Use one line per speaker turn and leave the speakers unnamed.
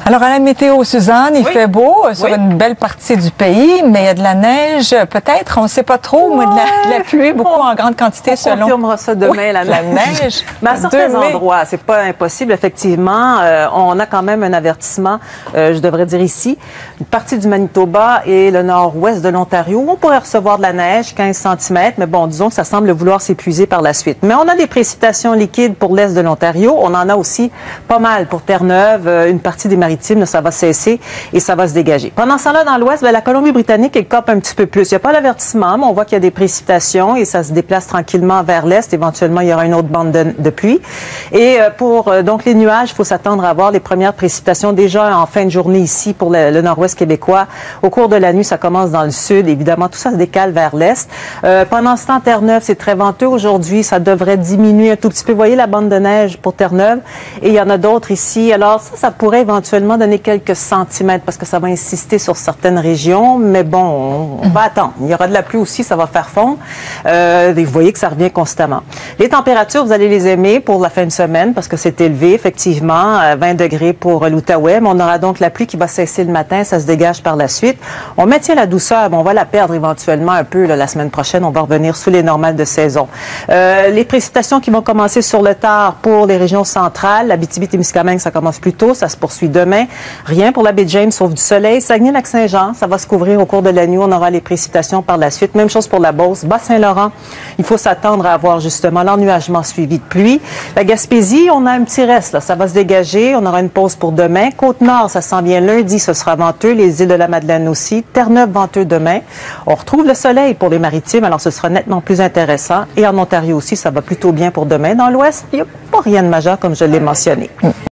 Alors, à la météo, Suzanne, il fait beau sur une belle partie du pays, mais il y a de la neige, peut-être, on ne sait pas trop, mais de la pluie, beaucoup en grande quantité
selon. On confirmera ça demain, la neige. Mais à certains endroits, c'est pas impossible, effectivement. On a quand même un avertissement, je devrais dire ici, une partie du Manitoba et le nord-ouest de l'Ontario. On pourrait recevoir de la neige, 15 cm, mais bon, disons que ça semble vouloir s'épuiser par la suite. Mais on a des précipitations liquides pour l'est de l'Ontario. On en a aussi pas mal pour Terre-Neuve, une partie des maritimes. Ça va cesser et ça va se dégager. Pendant ce temps-là, dans l'ouest, la Colombie-Britannique écope un petit peu plus. Il n'y a pas d'avertissement, mais on voit qu'il y a des précipitations et ça se déplace tranquillement vers l'est. Éventuellement, il y aura une autre bande de pluie. Et pour donc les nuages, il faut s'attendre à avoir les premières précipitations déjà en fin de journée ici pour le nord-ouest québécois. Au cours de la nuit, ça commence dans le sud. Évidemment, tout ça se décale vers l'est. Pendant ce temps, Terre-Neuve, c'est très venteux aujourd'hui. Ça devrait diminuer un tout petit peu. Vous voyez la bande de neige pour Terre-Neuve. Et il y en a d'autres ici. Alors ça pourrait éventuellement donner quelques centimètres parce que ça va insister sur certaines régions, mais bon, on va attendre. Il y aura de la pluie aussi, ça va faire fondre. Vous voyez que ça revient constamment. Les températures, vous allez les aimer pour la fin de semaine parce que c'est élevé, effectivement, 20 degrés pour l'Outaouais, mais on aura donc la pluie qui va cesser le matin, ça se dégage par la suite. On maintient la douceur, mais on va la perdre éventuellement un peu la semaine prochaine, on va revenir sous les normales de saison. Les précipitations qui vont commencer sur le tard pour les régions centrales, l'Abitibi-Témiscamingue, ça commence plus tôt, ça se poursuit demain. Rien pour la baie James, sauf du soleil. Saguenay-Lac-Saint-Jean, ça va se couvrir au cours de la nuit. On aura les précipitations par la suite. Même chose pour la Beauce. Bas-Saint-Laurent, il faut s'attendre à avoir justement l'ennuagement suivi de pluie. La Gaspésie, on a un petit reste. Là. Ça va se dégager. On aura une pause pour demain. Côte-Nord, ça sent bien lundi. Ce sera venteux. Les îles de la Madeleine aussi. Terre-Neuve, venteux demain. On retrouve le soleil pour les maritimes. Alors, ce sera nettement plus intéressant. Et en Ontario aussi, ça va plutôt bien pour demain. Dans l'Ouest, il n'y a pas rien de majeur, comme je l'ai mentionné.